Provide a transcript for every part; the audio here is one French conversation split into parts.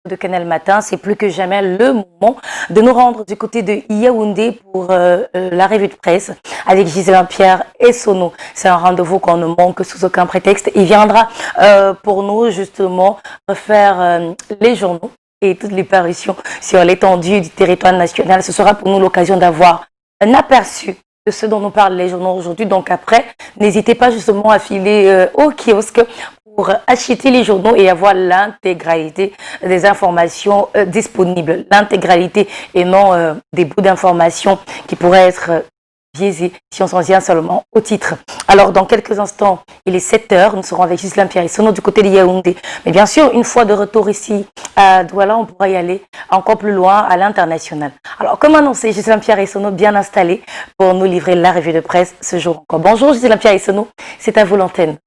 de Canal Matin, c'est plus que jamais le moment de nous rendre du côté de Yaoundé pour la revue de presse avec Ghislain Pierre et Sono. C'est un rendez-vous qu'on ne manque sous aucun prétexte. Il viendra pour nous justement refaire les journaux et toutes les parutions sur l'étendue du territoire national. Ce sera pour nous l'occasion d'avoir un aperçu de ce dont nous parlent les journaux aujourd'hui. Donc après, n'hésitez pas justement à filer au kiosque pour acheter les journaux et avoir l'intégralité des informations disponibles. L'intégralité et non des bouts d'informations qui pourraient être biaisés si on s'en tient seulement au titre. Alors, dans quelques instants, il est 7 heures. Nous serons avec Ghislain Pierre et Sono du côté de Yaoundé. Mais bien sûr, une fois de retour ici à Douala, on pourra y aller encore plus loin à l'international. Alors, comme annoncé, Ghislain Pierre et Sono bien installés pour nous livrer la revue de presse ce jour encore. Bonjour Ghislain Pierre et Sono, c'est à vous l'antenne.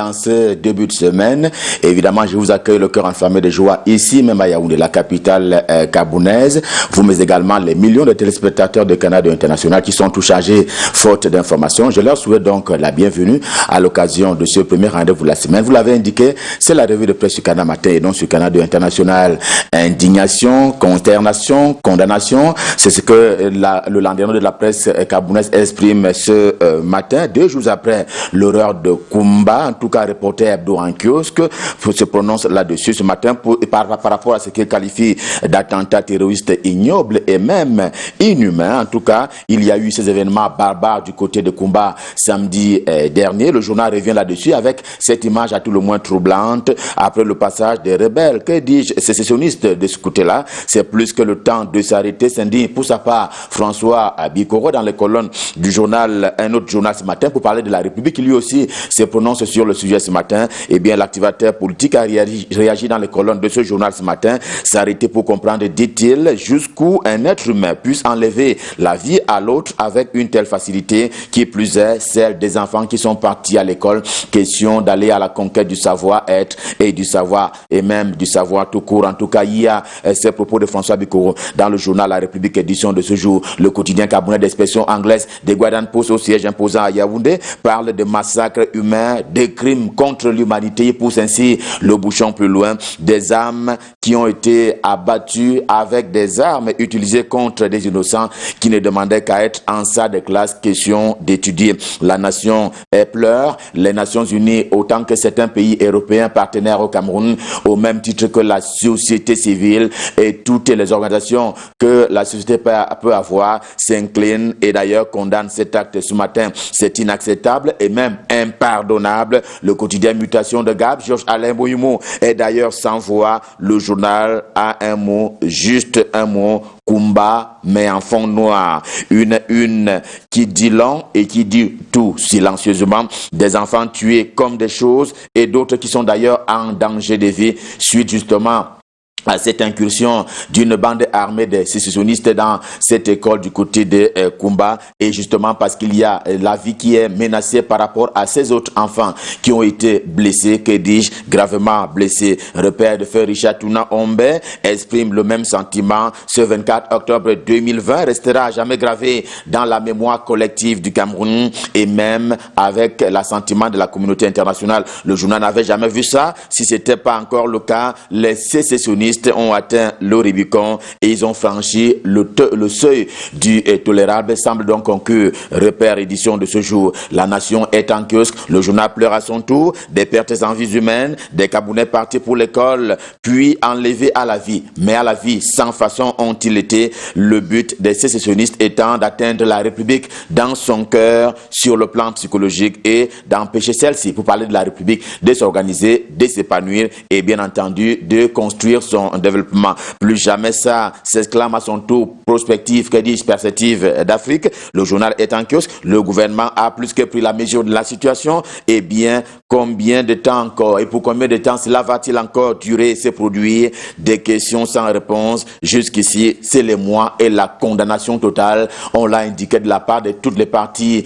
En ce début de semaine, évidemment, je vous accueille le cœur enflammé de joie ici, même à Yaoundé, la capitale gabounaise. Vous, mais également les millions de téléspectateurs de Canal International qui sont tout chargés faute d'informations. Je leur souhaite donc la bienvenue à l'occasion de ce premier rendez-vous de la semaine. Vous l'avez indiqué, c'est la revue de presse sur Canal Matin et non sur Canal International. Indignation, consternation, condamnation, c'est ce que le lendemain de la presse gabounaise exprime ce matin, 2 jours après l'horreur de Kumba. En tout cas, reporter hebdo en kiosque se prononce là-dessus ce matin par rapport à ce qu'il qualifie d'attentat terroriste ignoble et même inhumain. En tout cas, il y a eu ces événements barbares du côté de Kumba samedi dernier. Le journal revient là-dessus avec cette image à tout le moins troublante après le passage des rebelles. Que dis-je, sécessionnistes de ce côté-là, c'est plus que le temps de s'arrêter, s'indigne pour sa part François Bikoro dans les colonnes du journal, un autre journal ce matin pour parler de la République qui lui aussi se prononce sur le sujet ce matin. Eh bien, l'activateur politique a réagi dans les colonnes de ce journal ce matin, s'arrêter pour comprendre, dit-il, jusqu'où un être humain puisse enlever la vie à l'autre avec une telle facilité, qui plus est celle des enfants qui sont partis à l'école. Question d'aller à la conquête du savoir-être et du savoir, et même du savoir tout court. En tout cas, il y a ces propos de François Bikoro dans le journal La République édition de ce jour. Le quotidien camerounais d'expression anglaise de Guadan Post au siège imposant à Yaoundé parle de massacres humains, des crimes contre l'humanité. Il pousse ainsi le bouchon plus loin. Des âmes qui ont été abattues avec des armes utilisées contre des innocents qui ne demandaient qu'à être en salle de classe. Question d'étudier. La nation pleure. Les Nations Unies, autant que certains pays européens partenaires au Cameroun, au même titre que la société civile et toutes les organisations que la société peut avoir, s'inclinent et d'ailleurs condamnent cet acte ce matin. C'est inacceptable et même impardonnable. Le quotidien Mutation de Gab, Georges Alain Boyumo, est d'ailleurs sans voix. Le journal a un mot, juste un mot, Kumba, mais en fond noir. Une qui dit long et qui dit tout silencieusement. Des enfants tués comme des choses et d'autres qui sont d'ailleurs en danger de vie suite justement à cette incursion d'une bande armée de sécessionnistes dans cette école du côté de Kumba, et justement parce qu'il y a la vie qui est menacée par rapport à ces autres enfants qui ont été blessés, que dis-je, gravement blessés. Repère de feu Richard Touna Ombe exprime le même sentiment. Ce 24 octobre 2020 restera à jamais gravé dans la mémoire collective du Cameroun et même avec l'assentiment de la communauté internationale. Le journal n'avait jamais vu ça. Si ce n'était pas encore le cas, les sécessionnistes ont atteint le Rubicon et ils ont franchi le seuil du tolérable, semble donc conclure Repère édition de ce jour. La nation est en kiosque, le journal pleure à son tour, des pertes en vies humaines, des Camerounais partis pour l'école, puis enlevés à la vie. Mais à la vie, sans façon ont-ils été, le but des sécessionnistes étant d'atteindre la République dans son cœur sur le plan psychologique et d'empêcher celle-ci, pour parler de la République, de s'organiser, de s'épanouir et bien entendu de construire son développement. Plus jamais ça s'exclame à son tour prospective, que dis-je, perspective d'Afrique. Le journal est en kiosque, le gouvernement a plus que pris la mesure de la situation. Eh bien, combien de temps encore et pour combien de temps cela va-t-il encore durer et se produire? Des questions sans réponse. Jusqu'ici, c'est les mois et la condamnation totale. On l'a indiqué de la part de toutes les parties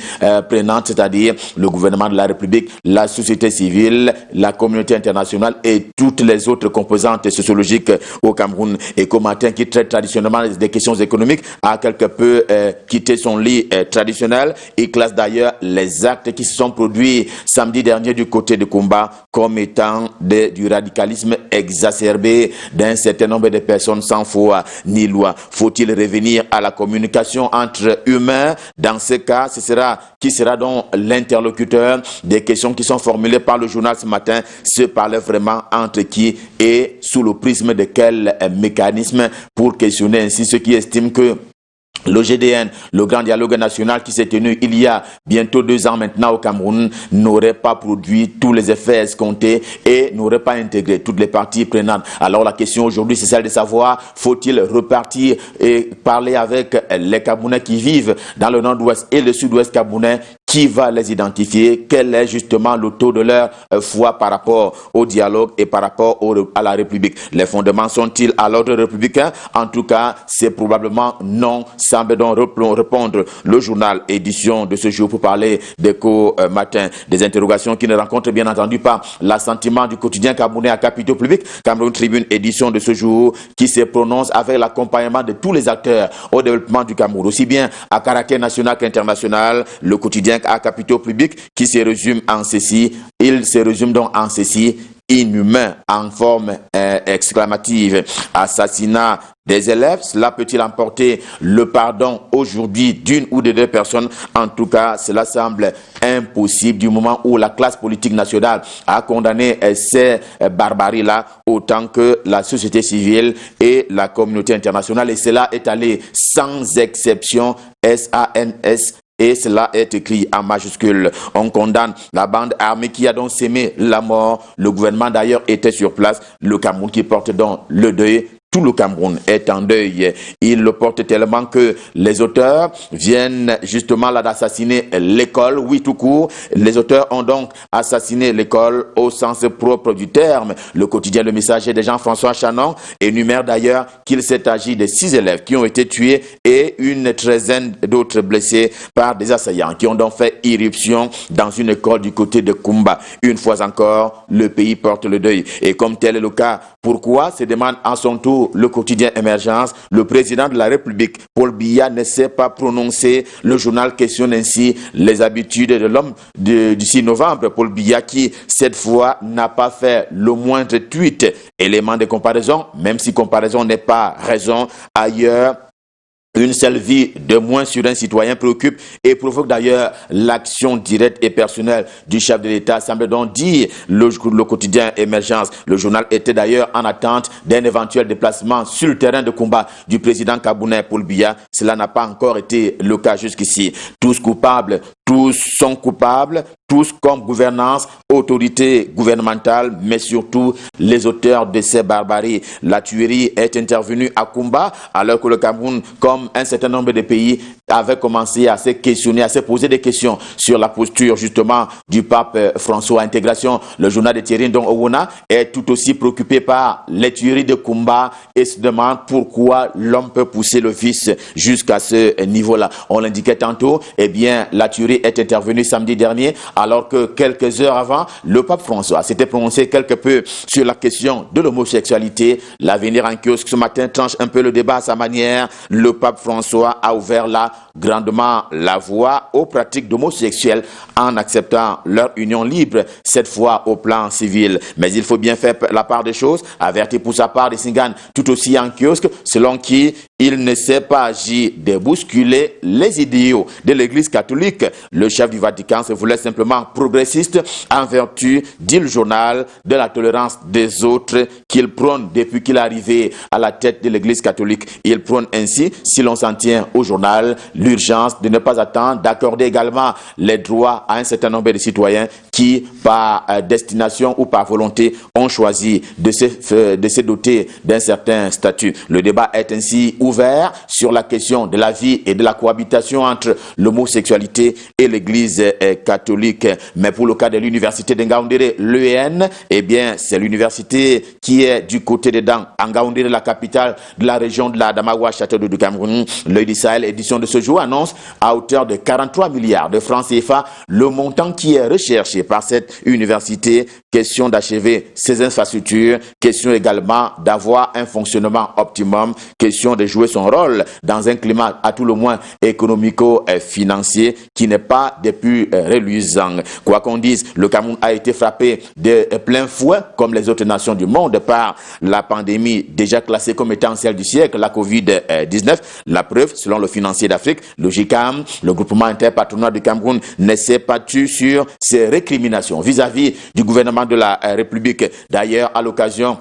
prenantes, c'est-à-dire le gouvernement de la République, la société civile, la communauté internationale internationale et toutes les autres composantes sociologiques au Cameroun. Écho Matin, qui traite traditionnellement des questions économiques, a quelque peu quitté son lit traditionnel. Il classe d'ailleurs les actes qui se sont produits samedi dernier du côté de Kumba comme étant du radicalisme exacerbé d'un certain nombre de personnes sans foi ni loi. Faut-il revenir à la communication entre humains? Dans ce cas, qui sera donc l'interlocuteur? Des questions qui sont formulées par le journal ce matin. Se parler vraiment entre qui et sous le prisme de quel mécanisme, pour questionner ainsi ceux qui estiment que le GDN, le grand dialogue national qui s'est tenu il y a bientôt 2 ans maintenant au Cameroun, n'aurait pas produit tous les effets escomptés et n'aurait pas intégré toutes les parties prenantes. Alors la question aujourd'hui, c'est celle de savoir, faut-il repartir et parler avec les Camerounais qui vivent dans le nord-ouest et le sud-ouest camerounais? Qui va les identifier? Quel est justement le taux de leur foi par rapport au dialogue et par rapport à la République? Les fondements sont-ils à l'ordre républicain? En tout cas, c'est probablement non, semble donc répondre le journal édition de ce jour pour parler d'Écho Matin. Des interrogations qui ne rencontrent bien entendu pas l'assentiment du quotidien camerounais à capitaux publics. Cameroun Tribune édition de ce jour qui se prononce avec l'accompagnement de tous les acteurs au développement du Cameroun, aussi bien à caractère national qu'international. Le quotidien à capitaux publics qui se résume en ceci. Il se résume donc en ceci: inhumain en forme exclamative. Assassinat des élèves, cela peut-il emporter le pardon aujourd'hui d'une ou de 2 personnes? En tout cas, cela semble impossible du moment où la classe politique nationale a condamné ces barbaries-là autant que la société civile et la communauté internationale. Et cela est allé sans exception, SANS. Et cela est écrit en majuscule. On condamne la bande armée qui a donc sémé la mort. Le gouvernement d'ailleurs était sur place. Le Cameroun qui porte donc le deuil. Tout le Cameroun est en deuil. Il le porte tellement que les auteurs viennent justement là d'assassiner l'école. Oui, tout court. Les auteurs ont donc assassiné l'école au sens propre du terme. Le quotidien Le Messager de Jean-François Chanon énumère d'ailleurs qu'il s'est agi de 6 élèves qui ont été tués et une 13aine d'autres blessés par des assaillants qui ont donc fait irruption dans une école du côté de Kumba. Une fois encore, le pays porte le deuil. Et comme tel est le cas, pourquoi, se demande en son tour le quotidien Émergence, le président de la République, Paul Biya, ne s'est pas prononcé. Le journal questionne ainsi les habitudes de l'homme du 6 novembre. Paul Biya qui, cette fois, n'a pas fait le moindre tweet. Élément de comparaison, même si comparaison n'est pas raison, ailleurs, une seule vie de moins sur un citoyen préoccupe et provoque d'ailleurs l'action directe et personnelle du chef de l'État, semble donc dire le quotidien Émergence. Le journal était d'ailleurs en attente d'un éventuel déplacement sur le terrain de combat du président camerounais Paul Biya. Cela n'a pas encore été le cas jusqu'ici. Tous coupables, tous sont coupables, tous comme gouvernance, autorité gouvernementale, mais surtout les auteurs de ces barbaries. La tuerie est intervenue à Kumba alors que le Cameroun, comme un certain nombre de pays, avait commencé à se questionner, à se poser des questions sur la posture justement du pape François. Intégration, le journal de Thierry Ndong Owona est tout aussi préoccupé par les tueries de Kumba et se demande pourquoi l'homme peut pousser le vice jusqu'à ce niveau-là. On l'indiquait tantôt, eh bien la tuerie est intervenue samedi dernier alors que quelques heures avant, le pape François s'était prononcé quelque peu sur la question de l'homosexualité. L'avenir en kiosque ce matin tranche un peu le débat à sa manière. Le pape François a ouvert là grandement la voie aux pratiques d'homosexuels en acceptant leur union libre, cette fois au plan civil. Mais il faut bien faire la part des choses, averti pour sa part de Singane, tout aussi en kiosque, selon qui il ne s'est pas agi de bousculer les idéaux de l'Église catholique. Le chef du Vatican se voulait simplement progressiste en vertu, dit le journal, de la tolérance des autres qu'il prône depuis qu'il est arrivé à la tête de l'Église catholique. Il prône ainsi, si l'on s'en tient au journal, l'urgence de ne pas attendre, d'accorder également les droits à un certain nombre de citoyens qui, par destination ou par volonté, ont choisi de se doter d'un certain statut. Le débat est ainsi ouvert sur la question de la vie et de la cohabitation entre l'homosexualité et l'Église catholique. Mais pour le cas de l'université de Ngaoundéré, l'EN, eh bien, c'est l'université qui est du côté de Ngaoundéré, la capitale de la région de la Damawa, château du Cameroun. L'Œil du Sahel, édition de ce jour, annonce à hauteur de 43 milliards de francs CFA le montant qui est recherché par cette université question d'achever ces infrastructures, question également d'avoir un fonctionnement optimum, question de jouer son rôle dans un climat à tout le moins économico-financier qui n'est pas des plus reluisants. Quoi qu'on dise, le Cameroun a été frappé de plein fouet, comme les autres nations du monde, par la pandémie déjà classée comme étant celle du siècle, la Covid-19. La preuve, selon le financier d'Afrique, le GICAM, le groupement interpatronal du Cameroun, ne s'est pas tu sur ses récriminations vis-à-vis du gouvernement de la République. D'ailleurs, à l'occasion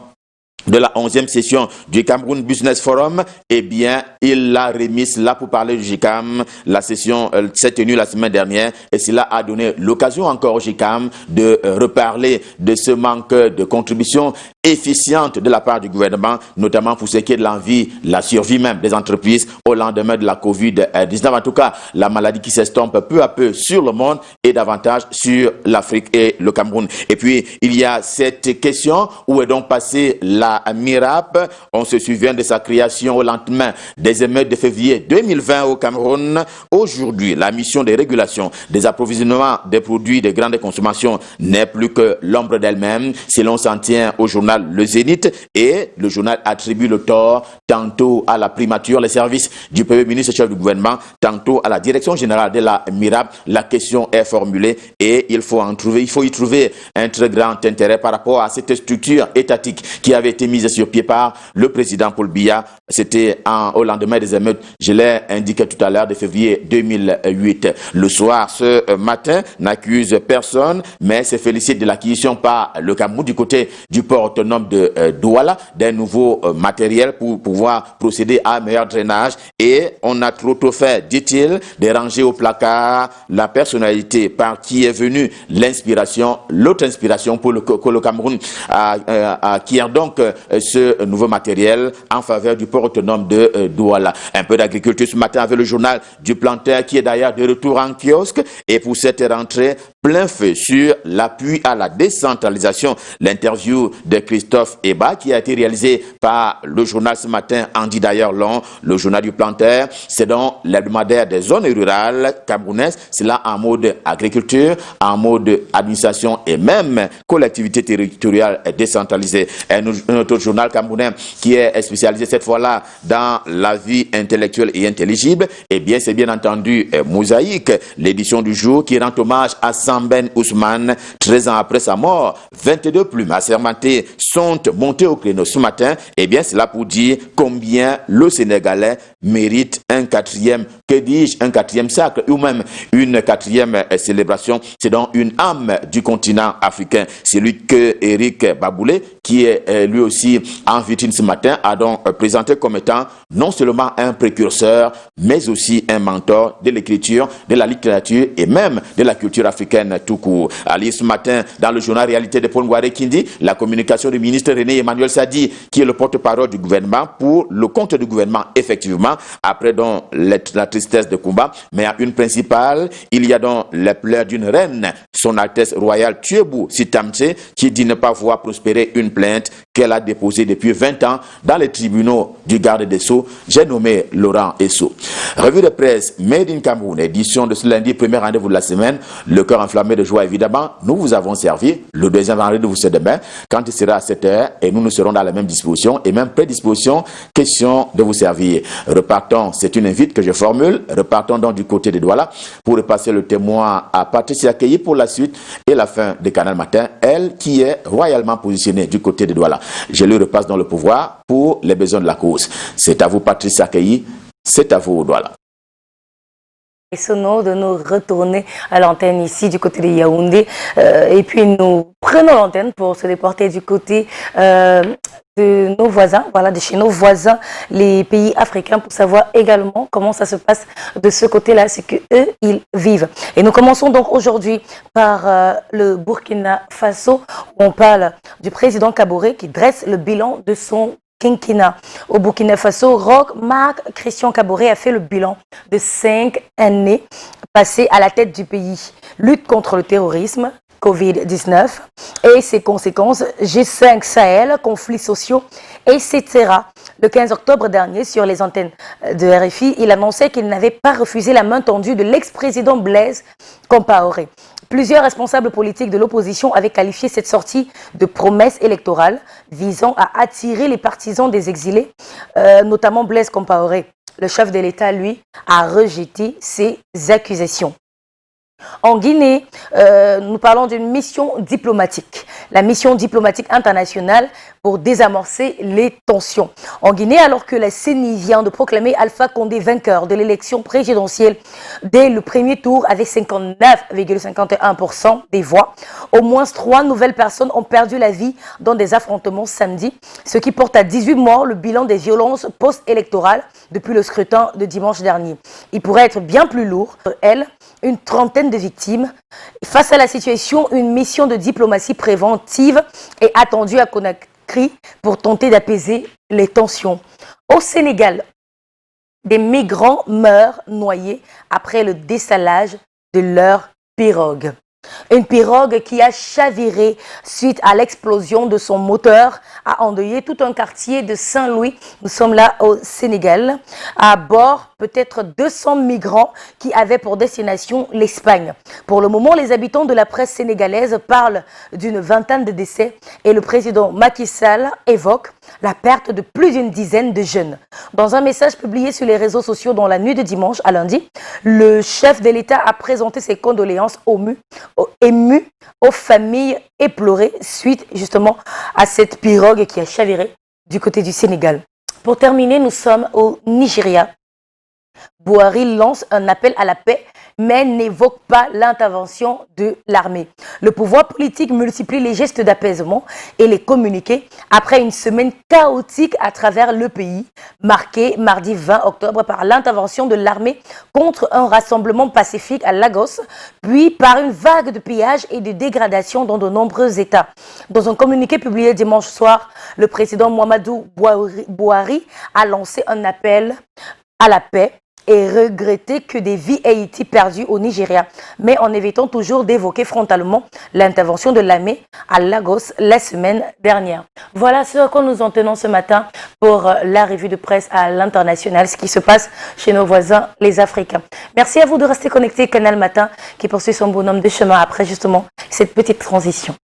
de la 11e session du Cameroun Business Forum, eh bien, il l'a remise là pour parler du GICAM. La session s'est tenue la semaine dernière et cela a donné l'occasion encore au GICAM de reparler de ce manque de contribution efficiente de la part du gouvernement, notamment pour ce qui est de l'envie, la survie même des entreprises au lendemain de la Covid-19. En tout cas, la maladie qui s'estompe peu à peu sur le monde et davantage sur l'Afrique et le Cameroun. Et puis, il y a cette question, où est donc passée la MIRAP? On se souvient de sa création au lendemain des émeutes de février 2020 au Cameroun. Aujourd'hui, la mission de régulation des approvisionnements des produits de grande consommation n'est plus que l'ombre d'elle-même, si l'on s'en tient au journal Le Zénith, et le journal attribue le tort tantôt à la primature, les services du Premier ministre chef du gouvernement, tantôt à la direction générale de la MIRAP. La question est formulée et il faut y trouver un très grand intérêt par rapport à cette structure étatique qui avait été mise sur pied par le président Paul Biya. C'était au lendemain des émeutes, je l'ai indiqué tout à l'heure, de février 2008. Le soir, ce matin, n'accuse personne, mais se félicite de l'acquisition par le Cameroun du côté du port autonome de Douala d'un nouveau matériel pour pouvoir procéder à un meilleur drainage. Et on a trop tôt fait, dit-il, de ranger au placard la personnalité par qui est venue l'inspiration, l'autre inspiration pour que le Cameroun acquiert donc ce nouveau matériel en faveur du port autonome de Douala. Un peu d'agriculture ce matin avec le journal du planteur qui est d'ailleurs de retour en kiosque. Et pour cette rentrée, plein feu sur l'appui à la décentralisation. L'interview de Christophe Eba qui a été réalisée par le journal ce matin en dit d'ailleurs long, le journal du planteur. C'est donc l'hebdomadaire des zones rurales camerounaises. C'est là en mode agriculture, en mode administration et même collectivité territoriale décentralisée. Un autre journal camerounais qui est spécialisé cette fois-là dans la vie intellectuelle et intelligible, eh bien c'est bien entendu Mosaïque, l'édition du jour qui rend hommage à Samben Ousmane, 13 ans après sa mort. 22 plumes assermentées sont montées au créneau ce matin. Eh bien c'est là pour dire combien le Sénégalais mérite un quatrième, que dis-je, un quatrième sacre ou même une quatrième célébration. C'est donc une âme du continent africain. C'est lui que Éric Baboulé, qui est lui aussi en vitrine ce matin, a donc présenté comme étant non seulement un précurseur, mais aussi un mentor de l'écriture, de la littérature et même de la culture africaine tout court. À lire ce matin dans le journal Réalité de Paul Ngouaré Kindi, la communication du ministre René Emmanuel Sadi, qui est le porte-parole du gouvernement pour le compte du gouvernement, effectivement, après donc la tristesse de Kumba, mais à une principale, il y a donc les pleurs d'une reine, son Altesse royale Thiebou Sitamtse, qui dit ne pas voir prospérer une plainte qu'elle a déposée depuis 20 ans dans les tribunaux du garde des Sceaux. J'ai nommé Laurent Esso. Revue de presse Made in Cameroun, édition de ce lundi, premier rendez-vous de la semaine. Le cœur enflammé de joie, évidemment. Nous vous avons servi. Le deuxième rendez-vous, c'est demain, quand il sera à 7h, et nous serons dans la même disposition et même prédisposition, question de vous servir. Repartons, c'est une invite que je formule. Repartons donc du côté de Douala pour repasser le témoin à Patricia Keyi pour la suite et la fin de Canal Matin, elle qui est royalement positionnée du côté de Douala. Je lui repasse dans le pouvoir pour les besoins de la cause. C'est à vous, Patricia Keyi. C'est à vous, Douala. Et Sono de nous retourner à l'antenne ici du côté de Yaoundé. Et puis nous prenons l'antenne pour se déporter du côté de nos voisins, voilà, de chez nos voisins, les pays africains, pour savoir également comment ça se passe de ce côté-là, c'est que eux ils vivent. Et nous commençons donc aujourd'hui par le Burkina Faso, où on parle du président Kaboré qui dresse le bilan de son quinquennat. Au Burkina Faso, Marc Christian Kaboré a fait le bilan de 5 années passées à la tête du pays. Lutte contre le terrorisme, Covid-19 et ses conséquences, G5 Sahel, conflits sociaux, etc. Le 15 octobre dernier, sur les antennes de RFI, il annonçait qu'il n'avait pas refusé la main tendue de l'ex-président Blaise Compaoré. Plusieurs responsables politiques de l'opposition avaient qualifié cette sortie de promesse électorale visant à attirer les partisans des exilés, notamment Blaise Compaoré. Le chef de l'État, lui, a rejeté ces accusations. En Guinée, nous parlons d'une mission diplomatique, la mission diplomatique internationale pour désamorcer les tensions. En Guinée, alors que la CENI vient de proclamer Alpha Condé vainqueur de l'élection présidentielle dès le premier tour avec 59,51% des voix, au moins 3 nouvelles personnes ont perdu la vie dans des affrontements samedi, ce qui porte à 18 morts le bilan des violences post-électorales depuis le scrutin de dimanche dernier. Il pourrait être bien plus lourd. Elle, une trentaine de victimes. Face à la situation, une mission de diplomatie préventive est attendue à Conakry pour tenter d'apaiser les tensions. Au Sénégal, des migrants meurent noyés après le dessalage de leur pirogue. Une pirogue qui a chaviré suite à l'explosion de son moteur a endeuillé tout un quartier de Saint-Louis. Nous sommes là au Sénégal. À bord, peut-être 200 migrants qui avaient pour destination l'Espagne. Pour le moment, les habitants de la presse sénégalaise parlent d'une vingtaine de décès et le président Macky Sall évoque la perte de plus d'une dizaine de jeunes. Dans un message publié sur les réseaux sociaux dans la nuit de dimanche à lundi, le chef de l'État a présenté ses condoléances ému aux familles éplorées suite justement à cette pirogue qui a chaviré du côté du Sénégal. Pour terminer, nous sommes au Nigeria. Buhari lance un appel à la paix, mais n'évoque pas l'intervention de l'armée. Le pouvoir politique multiplie les gestes d'apaisement et les communiqués après une semaine chaotique à travers le pays, marquée mardi 20 octobre par l'intervention de l'armée contre un rassemblement pacifique à Lagos, puis par une vague de pillages et de dégradations dans de nombreux États. Dans un communiqué publié dimanche soir, le président Muhammadu Buhari a lancé un appel à la paix et regretter que des vies aient été perdues au Nigeria, mais en évitant toujours d'évoquer frontalement l'intervention de l'armée à Lagos la semaine dernière. Voilà ce à quoi nous en tenons ce matin pour la revue de presse à l'international, ce qui se passe chez nos voisins les Africains. Merci à vous de rester connectés. Canal Matin qui poursuit son bonhomme de chemin après justement cette petite transition.